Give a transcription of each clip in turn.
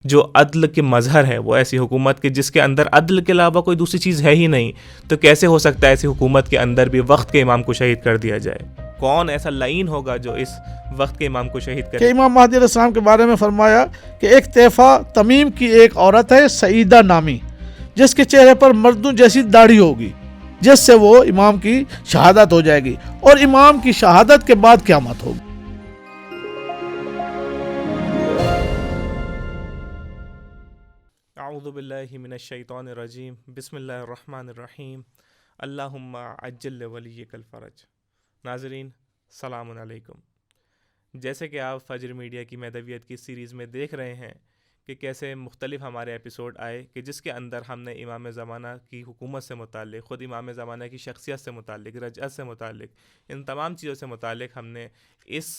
جو عدل کے مظہر ہے، وہ ایسی حکومت کے جس کے اندر عدل کے علاوہ کوئی دوسری چیز ہے ہی نہیں، تو کیسے ہو سکتا ہے ایسی حکومت کے اندر بھی وقت کے امام کو شہید کر دیا جائے؟ کون ایسا لعین ہوگا جو اس وقت کے امام کو شہید کرے؟ کہ امام مہدی علیہ السلام کے بارے میں فرمایا کہ ایک طیفہ تمیم کی ایک عورت ہے سعیدہ نامی، جس کے چہرے پر مردوں جیسی داڑھی ہوگی، جس سے وہ امام کی شہادت ہو جائے گی، اور امام کی شہادت کے بعد قیامت ہوگی۔ اعوذ باللہ من الشیطان الرجیم، بسم اللہ الرحمن الرحیم، اللہم عجل لولیک الفرج۔ ناظرین السلام علیکم۔ جیسے کہ آپ فجر میڈیا کی میدویت کی سیریز میں دیکھ رہے ہیں کہ کیسے مختلف ہمارے ایپیسوڈ آئے کہ جس کے اندر ہم نے امام زمانہ کی حکومت سے متعلق، خود امام زمانہ کی شخصیت سے متعلق، رجعت سے متعلق، ان تمام چیزوں سے متعلق ہم نے اس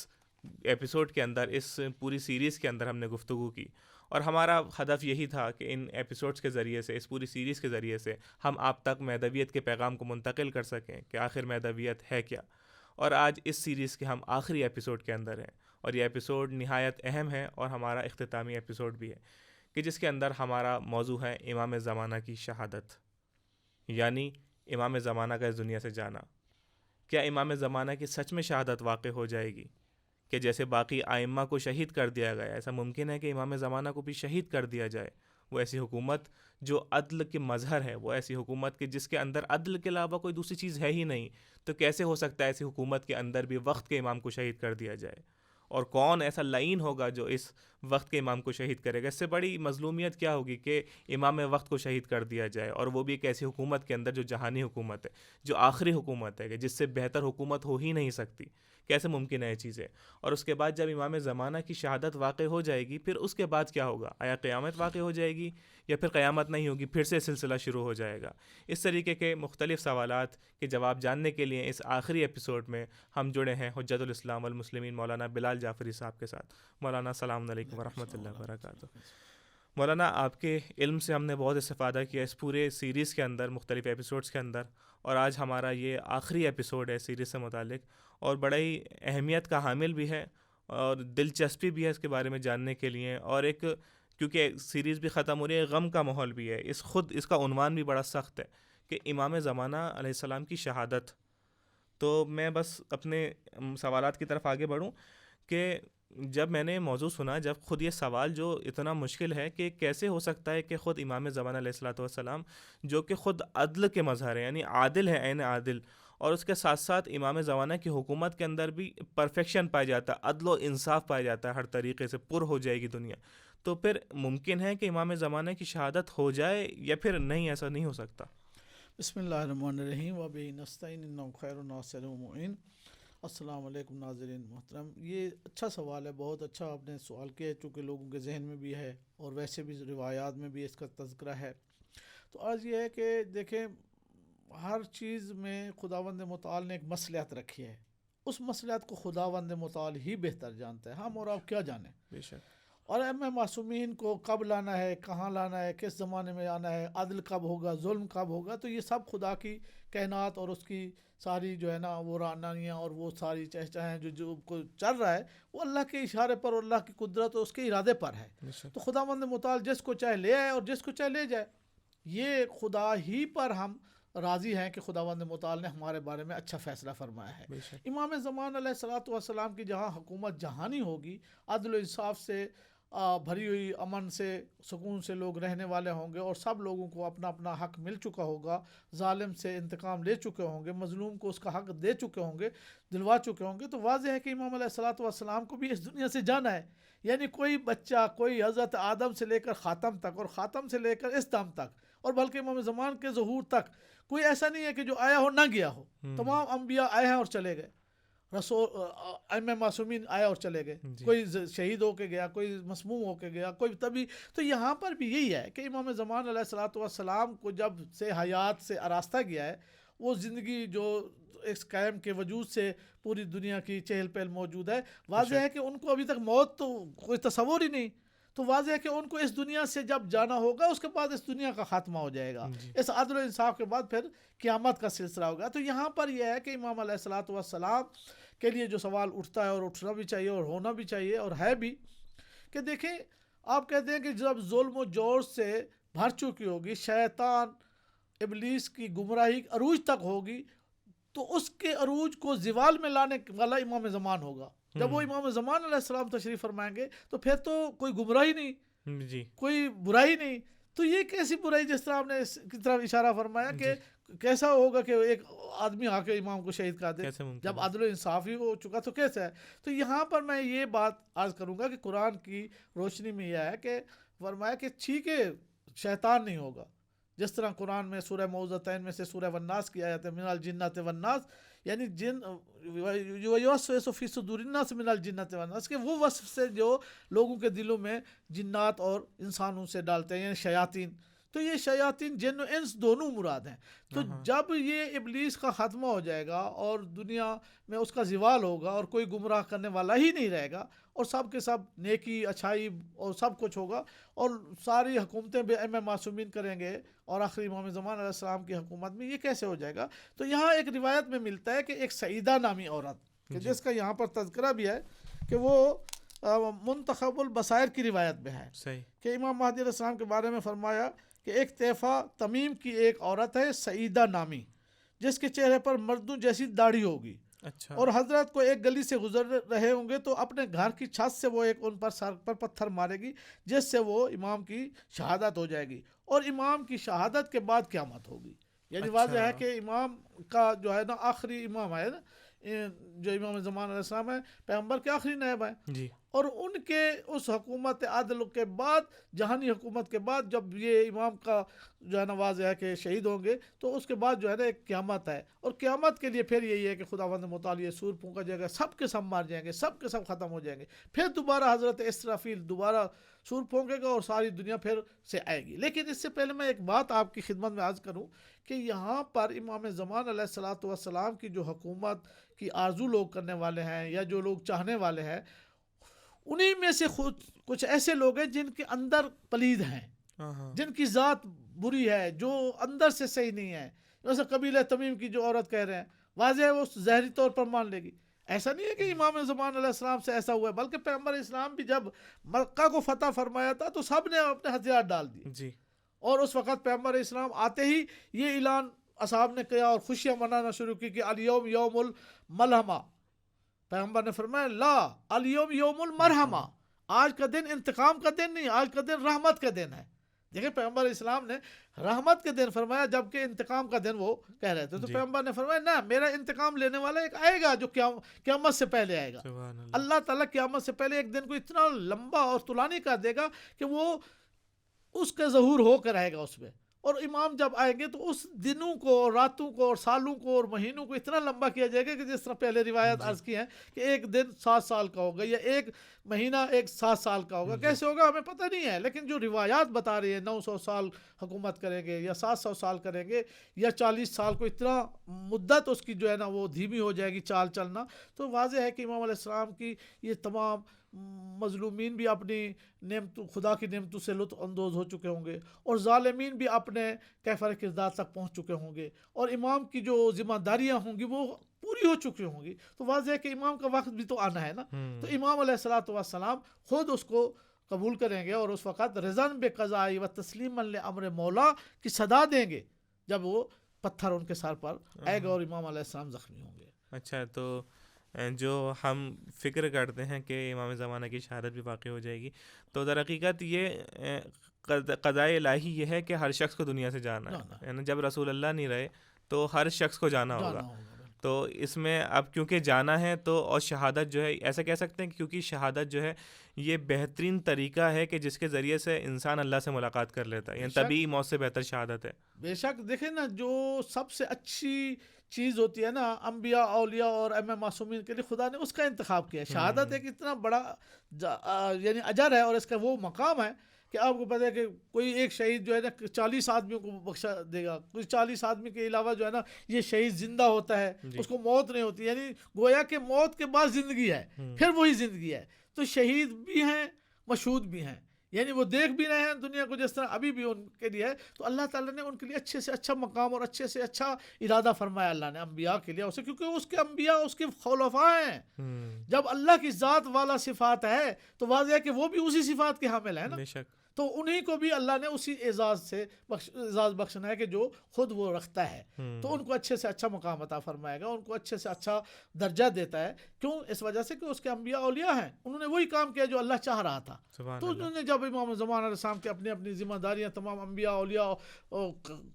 ایپیسوڈ کے اندر، اس پوری سیریز کے اندر ہم نے گفتگو کی، اور ہمارا ہدف یہی تھا کہ ان ایپیسوڈز کے ذریعے سے، اس پوری سیریز کے ذریعے سے ہم آپ تک میدویت کے پیغام کو منتقل کر سکیں کہ آخر میدویت ہے کیا۔ اور آج اس سیریز کے ہم آخری ایپیسوڈ کے اندر ہیں، اور یہ ایپیسوڈ نہایت اہم ہے اور ہمارا اختتامی ایپیسوڈ بھی ہے، کہ جس کے اندر ہمارا موضوع ہے امام زمانہ کی شہادت، یعنی امام زمانہ کا اس دنیا سے جانا۔ کیا امام زمانہ کی سچ میں شہادت واقع ہو جائے گی کہ جیسے باقی ائمہ کو شہید کر دیا گیا، ایسا ممکن ہے کہ امام زمانہ کو بھی شہید کر دیا جائے؟ وہ ایسی حکومت جو عدل کے مظہر ہے، وہ ایسی حکومت کے جس کے اندر عدل کے علاوہ کوئی دوسری چیز ہے ہی نہیں، تو کیسے ہو سکتا ہے ایسی حکومت کے اندر بھی وقت کے امام کو شہید کر دیا جائے؟ اور کون ایسا لعین ہوگا جو اس وقت کے امام کو شہید کرے گا؟ اس سے بڑی مظلومیت کیا ہوگی کہ امام وقت کو شہید کر دیا جائے، اور وہ بھی ایک ایسی حکومت کے اندر جو جہانی حکومت ہے، جو آخری حکومت ہے، کہ جس سے بہتر حکومت ہو ہی نہیں سکتی۔ کیسے ممکن ہے یہ چیزیں؟ اور اس کے بعد جب امام زمانہ کی شہادت واقع ہو جائے گی، پھر اس کے بعد کیا ہوگا؟ آیا قیامت واقع ہو جائے گی یا پھر قیامت نہیں ہوگی، پھر سے سلسلہ شروع ہو جائے گا؟ اس طریقے کے مختلف سوالات کے جواب جاننے کے لیے اس آخری ایپیسوڈ میں ہم جڑے ہیں حجت الاسلام والمسلمین مولانا بلال جعفری صاحب کے ساتھ۔ مولانا السلام علیکم ورحمۃ اللہ وبرکاتہ۔ مولانا، آپ کے علم سے ہم نے بہت استفادہ کیا اس پورے سیریز کے اندر، مختلف ایپیسوڈز کے اندر، اور آج ہمارا یہ آخری ایپیسوڈ ہے سیریز سے متعلق، اور بڑا ہی اہمیت کا حامل بھی ہے اور دلچسپی بھی ہے اس کے بارے میں جاننے کے لیے، اور ایک کیونکہ سیریز بھی ختم ہو رہی ہے، غم کا ماحول بھی ہے، اس کا عنوان بھی بڑا سخت ہے کہ امام زمانہ علیہ السلام کی شہادت۔ تو میں بس اپنے سوالات کی طرف آگے بڑھوں کہ جب میں نے موضوع سنا، جب خود یہ سوال جو اتنا مشکل ہے کہ کیسے ہو سکتا ہے کہ خود امام زمانہ علیہ السلام جو کہ خود عدل کے مظہر ہے، یعنی عادل ہے، عین عادل، اور اس کے ساتھ ساتھ امام زمانہ کی حکومت کے اندر بھی پرفیکشن پایا جاتا ہے، عدل و انصاف پایا جاتا ہے، ہر طریقے سے پر ہو جائے گی دنیا، تو پھر ممکن ہے کہ امام زمانہ کی شہادت ہو جائے یا پھر نہیں؟ ایسا نہیں ہو سکتا؟ بسم اللہ الرحمن الرحیم وبہ نستعین انہ خیر الناصر ومعین۔ السلام علیکم ناظرین محترم، یہ اچھا سوال ہے، بہت اچھا آپ نے سوال کیا، چونکہ لوگوں کے ذہن میں بھی ہے اور ویسے بھی روایات میں بھی اس کا تذکرہ ہے۔ تو آج یہ ہے کہ دیکھیں، ہر چیز میں خداوند متعال نے ایک مصلحت رکھی ہے، اس مصلحت کو خداوند متعال ہی بہتر جانتا ہے، ہم اور آپ کیا جانیں۔ بے شک۔ اور ایم معصومین کو کب لانا ہے، کہاں لانا ہے، کس زمانے میں آنا ہے، عدل کب ہوگا، ظلم کب ہوگا، تو یہ سب خدا کی کائنات اور اس کی ساری جو ہے نا وہ رعنائیاں اور وہ ساری چہچہیں جو کو چل رہا ہے، وہ اللہ کے اشارے پر اور اللہ کی قدرت اور اس کے ارادے پر ہے۔ تو خداوند متعال جس کو چاہے لے آئے اور جس کو چاہے لے جائے، یہ خدا ہی پر ہم راضی ہیں کہ خداوند متعال نے ہمارے بارے میں اچھا فیصلہ فرمایا ہے۔ امام زمان علیہ السلام کی جہاں حکومت جہانی ہوگی، عدل و انصاف سے بھری ہوئی، امن سے، سکون سے لوگ رہنے والے ہوں گے، اور سب لوگوں کو اپنا اپنا حق مل چکا ہوگا، ظالم سے انتقام لے چکے ہوں گے، مظلوم کو اس کا حق دے چکے ہوں گے، دلوا چکے ہوں گے، تو واضح ہے کہ امام علیہ السلام کو بھی اس دنیا سے جانا ہے۔ یعنی کوئی بچہ، کوئی حضرت آدم سے لے کر خاتم تک، اور خاتم سے لے کر اس دم تک، اور بلکہ امام زمان کے ظہور تک، کوئی ایسا نہیں ہے کہ جو آیا ہو نہ گیا ہو۔ تمام انبیاء آئے ہیں اور چلے گئے، رسول ائمہ معصومین آئے اور چلے گئے، کوئی شہید ہو کے گیا، کوئی مسموم ہو کے گیا، کوئی طبی۔ تو یہاں پر بھی یہی ہے کہ امام زمان علیہ السلام کو جب سے حیات سے آراستہ گیا ہے، وہ زندگی جو اس قائم کے وجود سے پوری دنیا کی چہل پہل موجود ہے، واضح ہے کہ ان کو ابھی تک موت تو کوئی تصور ہی نہیں، تو واضح ہے کہ ان کو اس دنیا سے جب جانا ہوگا، اس کے بعد اس دنیا کا خاتمہ ہو جائے گا، اس عدل و انصاف کے بعد پھر قیامت کا سلسلہ ہوگا۔ تو یہاں پر یہ ہے کہ امام علیہ السلام کے لیے جو سوال اٹھتا ہے، اور اٹھنا بھی چاہیے اور ہونا بھی چاہیے اور ہے بھی، کہ دیکھیں آپ کہتے ہیں کہ جب ظلم و جور سے بھر چکی ہوگی، شیطان ابلیس کی گمراہی عروج تک ہوگی، تو اس کے عروج کو زوال میں لانے والا امام زمان ہوگا. جب وہ امام زمان علیہ السلام تشریف فرمائیں گے تو پھر تو کوئی گمراہی نہیں، جی کوئی برائی نہیں. تو یہ کیسی برائی، جس طرح آپ نے اس کی طرف اشارہ فرمایا کہ جی کیسا ہوگا کہ ایک آدمی آ کے امام کو شہید کر دے، کیسے ممکن جب ہے؟ عدل و انصاف ہی ہو چکا تو کیسا ہے. تو یہاں پر میں یہ بات عرض کروں گا کہ قرآن کی روشنی میں یہ ہے کہ فرمایا کہ ٹھیک ہے شیطان نہیں ہوگا، جس طرح قرآن میں سورہ موعظتین میں سے سورہ والناس کی آیت ہے، من الجنۃ والناس، یعنی جن وَيُوَسْوِسُ فِي صُدُورِ النَّاسِ مِنَ الْجِنَّةِ وَالنَّاسِ، کہ وہ وصف سے جو لوگوں کے دلوں میں جنات اور انسانوں سے ڈالتے ہیں، یعنی شیاطین. تو یہ شیاطین جن و انس دونوں مراد ہیں. تو جب یہ ابلیس کا خاتمہ ہو جائے گا اور دنیا میں اس کا زوال ہوگا اور کوئی گمراہ کرنے والا ہی نہیں رہے گا، اور سب کے سب نیکی اچھائی اور سب کچھ ہوگا، اور ساری حکومتیں بے ائمہ معصومین کریں گے، اور آخری امام زمان علیہ السلام کی حکومت میں یہ کیسے ہو جائے گا؟ تو یہاں ایک روایت میں ملتا ہے کہ ایک سعیدہ نامی عورت، کہ جس کا یہاں پر تذکرہ بھی ہے کہ وہ منتخب البصائر کی روایت میں ہے صحیح کہ امام مہدی علیہ السلام کے بارے میں فرمایا کہ ایک طیفہ تمیم کی ایک عورت ہے سعیدہ نامی، جس کے چہرے پر مردوں جیسی داڑھی ہوگی، اچھا اور حضرت کو ایک گلی سے گزر رہے ہوں گے تو اپنے گھر کی چھت سے وہ ایک ان پر سر پر پتھر مارے گی، جس سے وہ امام کی شہادت ہو جائے گی، اور امام کی شہادت کے بعد قیامت ہوگی. یعنی واضح ہے کہ امام کا جو ہے نا آخری امام ہے نا، جو امام زمان علیہ السلام ہے، پیغمبر کے آخری نائب ہیں، جی اور ان کے اس حکومت عدل کے بعد، جہانی حکومت کے بعد، جب یہ امام کا جو ہے نا واضح ہے کہ شہید ہوں گے، تو اس کے بعد جو ہے نا ایک قیامت ہے، اور قیامت کے لیے پھر یہی ہے کہ خداوند متعال یہ سور پھونکا جائے گا، سب کے سب مار جائیں گے، سب کے سب ختم ہو جائیں گے، پھر دوبارہ حضرت اسرافیل دوبارہ سور پھونکے گا اور ساری دنیا پھر سے آئے گی. لیکن اس سے پہلے میں ایک بات آپ کی خدمت میں عرض کروں کہ یہاں پر امام زمان علیہ الصلوۃ والسلام کی جو حکومت کی آرزو لوگ کرنے والے ہیں یا جو لوگ چاہنے والے ہیں، انہی میں سے خود کچھ ایسے لوگ ہیں جن کے اندر پلید ہیں، جن کی ذات بری ہے، جو اندر سے صحیح نہیں ہے. جیسے قبیلہ تمیم کی جو عورت کہہ رہے ہیں، واضح ہے وہ ظاہری طور پر مان لے گی. ایسا نہیں ہے کہ امام زمان علیہ السلام سے ایسا ہوا ہے، بلکہ پیغمبر اسلام بھی جب مکہ کو فتح فرمایا تھا تو سب نے اپنے ہتھیار ڈال دیے، جی اور اس وقت پیغمبر اسلام آتے ہی یہ اعلان اصحاب نے کیا اور خوشیاں منانا شروع کی کہ الیوم یوم الملحمہ. پیغمبر نے فرمایا لا الیوم یوم المرحمہ، آج کا دن انتقام کا دن نہیں، آج کا دن رحمت کا دن ہے. دیکھیں پیغمبر اسلام نے رحمت کے دن فرمایا، جبکہ انتقام کا دن وہ کہہ رہے تھے. تو پیغمبر نے فرمایا نہ، میرا انتقام لینے والا ایک آئے گا جو قیامت سے پہلے آئے گا. سبحان اللہ. اللہ تعالیٰ قیامت سے پہلے ایک دن کو اتنا لمبا اور طولانی کر دے گا کہ وہ اس کا ظہور ہو کر آئے گا اس میں. اور امام جب آئیں گے تو اس دنوں کو اور راتوں کو اور سالوں کو اور مہینوں کو اتنا لمبا کیا جائے گا کہ جس طرح پہلے روایت عرض کی ہے کہ ایک دن 7 سال کا ہوگا یا ایک مہینہ 7 سال کا ہوگا. کیسے ہوگا ہمیں پتہ نہیں ہے، لیکن جو روایات بتا رہی ہیں 900 سال حکومت کریں گے یا 700 سال کریں گے یا 40 سال کو، اتنا مدت اس کی جو ہے نا وہ دھیمی ہو جائے گی چال چلنا. تو واضح ہے کہ امام علیہ السلام کی یہ تمام مظلومین بھی اپنی نعمتوں، خدا کی نعمتوں سے لطف اندوز ہو چکے ہوں گے، اور ظالمین بھی اپنے کیفر کردار تک پہنچ چکے ہوں گے، اور امام کی جو ذمہ داریاں ہوں گی وہ پوری ہو چکی ہوں گی. تو واضح ہے کہ امام کا وقت بھی تو آنا ہے نا. تو امام علیہ الصلوۃ والسلام خود اس کو قبول کریں گے، اور اس وقت رضاً بقضاء و تسلیما لامر مولا کی صدا دیں گے جب وہ پتھر ان کے سر پر آئے گا اور امام علیہ السلام زخمی ہوں گے. اچھا، تو جو ہم فکر کرتے ہیں کہ امام زمانہ کی شہادت بھی واقع ہو جائے گی، تو در حقیقت یہ قضائے الہی یہ ہے کہ ہر شخص کو دنیا سے جانا ہے، یعنی جب رسول اللہ نہیں رہے تو ہر شخص کو جانا ہوگا. تو اس میں اب کیونکہ جانا ہے تو، اور شہادت جو ہے ایسا کہہ سکتے ہیں کہ کیونکہ شہادت جو ہے یہ بہترین طریقہ ہے کہ جس کے ذریعے سے انسان اللہ سے ملاقات کر لیتا ہے، یعنی طبیعی موت سے بہتر شہادت ہے. بے شک دیکھیں نا، جو سب سے اچھی چیز ہوتی ہے نا انبیاء اولیاء اور ائمہ معصومین کے لیے خدا نے اس کا انتخاب کیا ہے. شہادت ایک اتنا بڑا یعنی اجر ہے اور اس کا وہ مقام ہے کہ آپ کو پتہ ہے کہ کوئی ایک شہید جو ہے نا 40 آدمیوں کو بخشا دے گا، کوئی 40 آدمی کے علاوہ جو ہے نا یہ شہید زندہ ہوتا ہے، اس کو موت نہیں ہوتی، یعنی گویا کہ موت کے بعد زندگی ہے، پھر وہی زندگی ہے. تو شہید بھی ہیں، مشہود بھی ہیں. یعنی وہ دیکھ بھی رہے ہیں دنیا کو جس طرح ابھی بھی ان کے لیے ہے، تو اللہ تعالیٰ نے ان کے لیے اچھے سے اچھا مقام اور اچھے سے اچھا ارادہ فرمایا اللہ نے انبیاء کے لیے اسے، کیونکہ اس کے انبیاء اس کے خلفاء ہیں. جب اللہ کی ذات والا صفات ہے تو واضح ہے کہ وہ بھی اسی صفات کے حامل ہے نا، بے شک. تو انہی کو بھی اللہ نے اسی اعزاز سے اعزاز بخشنا ہے کہ جو خود وہ رکھتا ہے. تو ان کو اچھے سے اچھا مقام عطا فرمائے گا، ان کو اچھے سے اچھا درجہ دیتا ہے. کیوں؟ اس وجہ سے کہ اس کے انبیاء اولیاء ہیں، انہوں نے وہی کام کیا جو اللہ چاہ رہا تھا. تو انہوں نے جب امام زمان علیہ السلام کے اپنی اپنی ذمہ داریاں تمام انبیاء اولیاء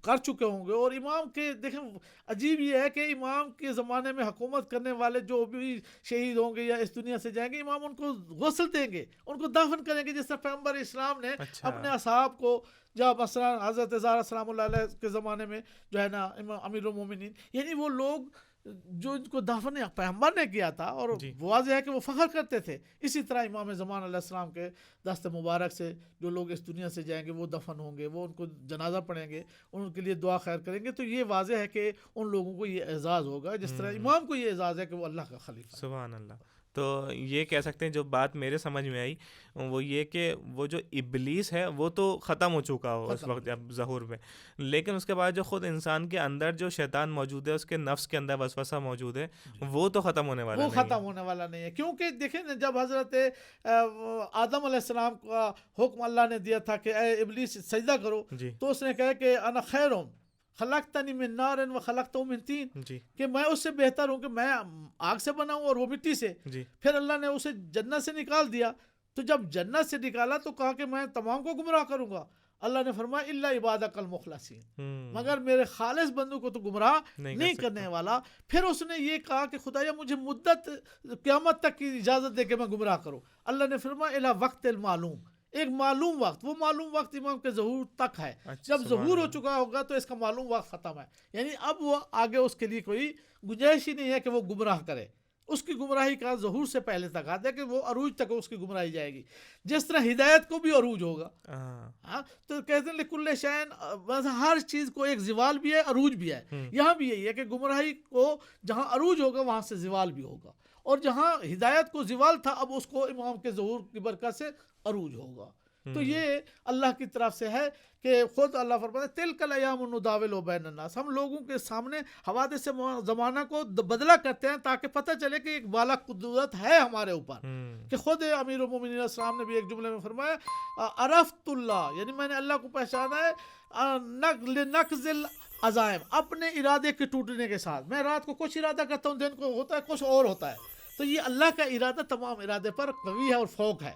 کر چکے ہوں گے، اور امام کے دیکھیں عجیب یہ ہے کہ امام کے زمانے میں حکومت کرنے والے جو بھی شہید ہوں گے یا اس دنیا سے جائیں گے، امام ان کو غسل دیں گے، ان کو دفن کریں گے، جس طرح پیغمبر اسلام نے اپنے اصحاب کو جب مثلا حضرت زہرا سلام اللہ علیہ کے زمانے میں جو ہے نا امیر المومنین، یعنی وہ لوگ جو ان کو دفن پیغمبر نے کیا تھا، اور واضح ہے کہ وہ فخر کرتے تھے. اسی طرح امام زمان علیہ السلام کے دست مبارک سے جو لوگ اس دنیا سے جائیں گے وہ دفن ہوں گے، وہ ان کو جنازہ پڑھیں گے، ان کے لیے دعا خیر کریں گے. تو یہ واضح ہے کہ ان لوگوں کو یہ اعزاز ہوگا جس طرح امام کو یہ اعزاز ہے کہ وہ اللہ کا خلیفہ. سبحان اللہ. تو یہ کہہ سکتے ہیں جو بات میرے سمجھ میں آئی وہ یہ کہ وہ جو ابلیس ہے وہ تو ختم ہو چکا ہو اس وقت اب ظہور میں، لیکن اس کے بعد جو خود انسان کے اندر جو شیطان موجود ہے، اس کے نفس کے اندر وسوسہ موجود ہے، وہ تو ختم ہونے والا نہیں ہے. وہ ختم ہونے والا نہیں ہے، کیونکہ دیکھیں نا جب حضرت آدم علیہ السلام کا حکم اللہ نے دیا تھا کہ اے ابلیس سجدہ کرو، تو اس نے کہا کہ انا خیرم خلقتنی من نار و خلقتہ من طین، کہ میں اس سے بہتر ہوں کہ میں آگ سے بنا ہوں اور وہ مٹی سے. پھر اللہ نے اسے جنت سے نکال دیا، تو جب جنت سے نکالا تو کہا کہ میں تمام کو گمراہ کروں گا. اللہ نے فرمایا الا عبادک المخلصین، مگر میرے خالص بندوں کو تو گمراہ نہیں کرنے والا. پھر اس نے یہ کہا کہ خدایا مجھے مدت قیامت تک کی اجازت دے کہ میں گمراہ کروں. اللہ نے فرمایا الا وقت المعلوم، ایک معلوم وقت، وہ معلوم وقت امام کے ظہور تک ہے. جب ظہور ہو چکا ہوگا تو اس کا معلوم وقت ختم ہے، یعنی اب وہ آگے اس کے لیے کوئی گنجائش ہی نہیں ہے کہ وہ گمراہ کرے. اس کی گمراہی کا ظہور سے پہلے تک آتا ہے کہ وہ عروج تک اس کی گمراہی جائے گی، جس طرح ہدایت کو بھی عروج ہوگا. تو کہتے ہیں لکل شیء، ہر چیز کو ایک زوال بھی ہے، عروج بھی ہے. یہاں بھی یہی ہے کہ گمراہی کو جہاں عروج ہوگا وہاں سے زوال بھی ہوگا، اور جہاں ہدایت کو زوال تھا اب اس کو امام کے ظہور کی برکت سے عروج ہوگا. تو یہ اللہ کی طرف سے ہے کہ خود اللہ فرماتا ہے تلک الایام نداولها بین الناس، ہم لوگوں کے سامنے حوادث زمانہ کو بدلا کرتے ہیں تاکہ پتہ چلے کہ ایک بالا قدرت ہے ہمارے اوپر. کہ خود امیر المومنین السلام نے بھی ایک جملے میں فرمایا عرفت اللہ، یعنی میں نے اللہ کو پہچانا ہے نقض العزائم، اپنے ارادے کے ٹوٹنے کے ساتھ. میں رات کو کچھ ارادہ کرتا ہوں، دن کو ہوتا ہے کچھ اور ہوتا ہے. تو یہ اللہ کا ارادہ تمام ارادے پر قوی ہے اور فوق ہے.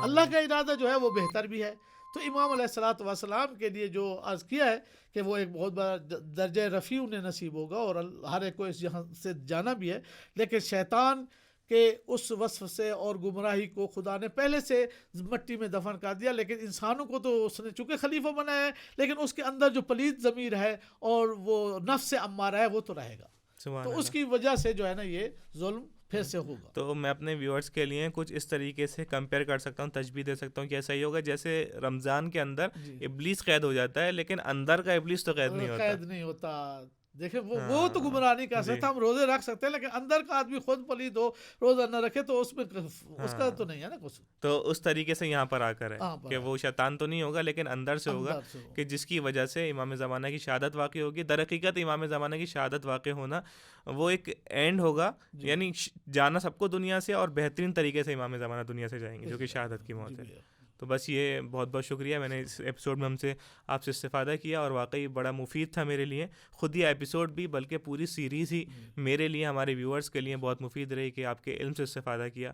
اللہ کا ارادہ جو ہے وہ بہتر بھی ہے. تو امام علیہ الصلوۃ والسلام کے لیے جو عرض کیا ہے کہ وہ ایک بہت بڑا درجہ رفیع انہیں نصیب ہوگا، اور ہر ایک کو اس جہاں سے جانا بھی ہے. لیکن شیطان کے اس وصف سے اور گمراہی کو خدا نے پہلے سے مٹی میں دفن کر دیا، لیکن انسانوں کو تو اس نے چونکہ خلیفہ بنایا ہے، لیکن اس کے اندر جو پلید ضمیر ہے اور وہ نفس امارہ ہے وہ تو رہے گا. تو اس کی وجہ سے جو ہے نا یہ ظلم پھر سے ہوگا. تو میں اپنے ویورز کے لیے کچھ اس طریقے سے کمپیئر کر سکتا ہوں، تشبیہ دے سکتا ہوں کہ ایسا ہی ہوگا جیسے رمضان کے اندر ابلیس قید ہو جاتا ہے، لیکن اندر کا ابلیس تو قید نہیں ہوتا. دیکھیں وہ تو گمراہ نہیں کر سکتا. ہم روزے رکھ سکتے ہیں، لیکن اندر کا آدمی خود پلید ہو روزہ نہ رکھے تو اس میں اس کا تو نہیں ہے نا کچھ. تو اس طریقے سے یہاں پر آ کر ہے کہ وہ شیطان تو نہیں ہوگا لیکن اندر سے ہوگا، کہ جس کی وجہ سے امام زمانہ کی شہادت واقع ہوگی. در حقیقت امام زمانہ کی شہادت واقع ہونا وہ ایک اینڈ ہوگا، یعنی جانا سب کو دنیا سے، اور بہترین طریقے سے امام زمانہ دنیا سے جائیں گے جو کہ شہادت کی موت ہے. تو بس یہ بہت بہت شکریہ، میں نے اس ایپیسوڈ میں ہم سے آپ سے استفادہ کیا اور واقعی بڑا مفید تھا میرے لیے. خود یہ ایپیسوڈ بھی بلکہ پوری سیریز ہی میرے لیے، ہمارے ویورز کے لیے بہت مفید رہی کہ آپ کے علم سے استفادہ کیا،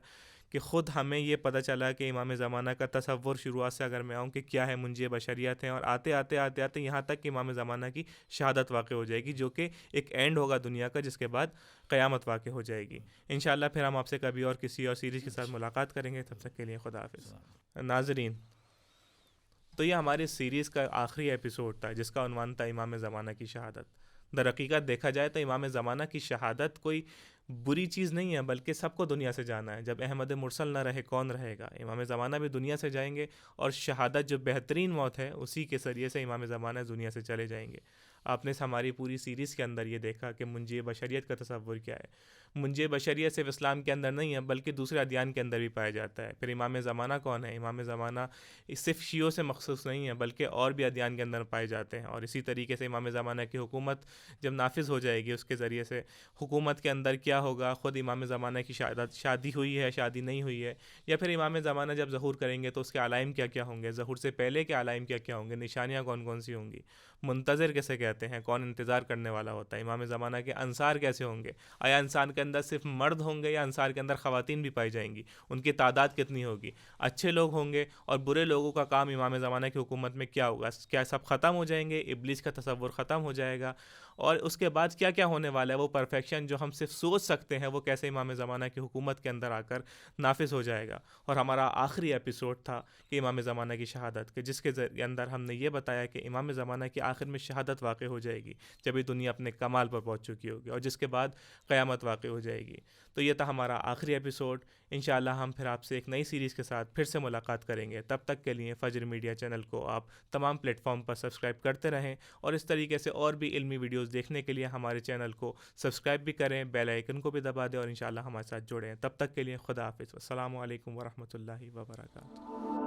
کہ خود ہمیں یہ پتہ چلا کہ امام زمانہ کا تصور شروعات سے اگر میں آؤں کہ کیا ہے منجی بشریت ہیں، اور آتے آتے یہاں تک کہ امام زمانہ کی شہادت واقع ہو جائے گی، جو کہ ایک اینڈ ہوگا دنیا کا، جس کے بعد قیامت واقع ہو جائے گی. انشاءاللہ پھر ہم آپ سے کبھی اور کسی اور سیریز کے ساتھ ملاقات کریں گے. تب تک کے لیے خدا حافظ. ناظرین، تو یہ ہماری سیریز کا آخری ایپیسوڈ تھا جس کا عنوان تھا امام زمانہ کی شہادت. در حقیقت دیکھا جائے تو امام زمانہ کی شہادت کوئی بری چیز نہیں ہے، بلکہ سب کو دنیا سے جانا ہے. جب احمد مرسل نہ رہے کون رہے گا؟ امام زمانہ بھی دنیا سے جائیں گے، اور شہادت جو بہترین موت ہے اسی کے ذریعے سے امام زمانہ دنیا سے چلے جائیں گے. آپ نے ہماری پوری سیریز کے اندر یہ دیکھا کہ منجی بشریت کا تصور کیا ہے. منجی بشریت صرف اسلام کے اندر نہیں ہے بلکہ دوسرے ادیان کے اندر بھی پایا جاتا ہے. پھر امام زمانہ کون ہے؟ امام زمانہ صرف شیعوں سے مخصوص نہیں ہے بلکہ اور بھی ادیان کے اندر پائے جاتے ہیں. اور اسی طریقے سے امام زمانہ کی حکومت جب نافذ ہو جائے گی، اس کے ذریعے سے حکومت کے اندر کیا ہوگا، خود امام زمانہ کی شادی ہوئی ہے، شادی نہیں ہوئی ہے، یا پھر امام زمانہ جب ظہور کریں گے تو اس کے علائم کیا کیا ہوں گے، ظہور سے پہلے کے علائم کیا کیا ہوں گے، نشانیاں کون کون سی ہوں گی، منتظر کیسے کہتے ہیں، کون انتظار کرنے والا ہوتا ہے، امام زمانہ کے انصار کیسے ہوں گے، آیا انسان کے اندر صرف مرد ہوں گے یا انصار کے اندر خواتین بھی پائی جائیں گی، ان کی تعداد کتنی ہوگی، اچھے لوگ ہوں گے اور برے لوگوں کا کام امام زمانہ کی حکومت میں کیا ہوگا، کیا سب ختم ہو جائیں گے، ابلیس کا تصور ختم ہو جائے گا، اور اس کے بعد کیا کیا ہونے والا ہے، وہ پرفیکشن جو ہم صرف سوچ سکتے ہیں وہ کیسے امام زمانہ کی حکومت کے اندر آ کر نافذ ہو جائے گا. اور ہمارا آخری ایپیسوڈ تھا کہ امام زمانہ کی شہادت کے، جس کے اندر ہم نے یہ بتایا کہ امام زمانہ کی آخر میں شہادت واقع ہو جائے گی جب یہ دنیا اپنے کمال پر پہنچ چکی ہوگی، اور جس کے بعد قیامت واقع ہو جائے گی. تو یہ تھا ہمارا آخری ایپیسوڈ. انشاءاللہ ہم پھر آپ سے ایک نئی سیریز کے ساتھ پھر سے ملاقات کریں گے. تب تک کے لیے فجر میڈیا چینل کو آپ تمام پلیٹ فارم پر سبسکرائب کرتے رہیں، اور اس طریقے سے اور بھی علمی ویڈیوز دیکھنے کے لیے ہمارے چینل کو سبسکرائب بھی کریں، بیل آئیکن کو بھی دبا دیں، اور انشاءاللہ ہمارے ساتھ جڑیں. تب تک کے لیے خدا حافظ. السلام علیکم ورحمۃ اللہ وبرکاتہ.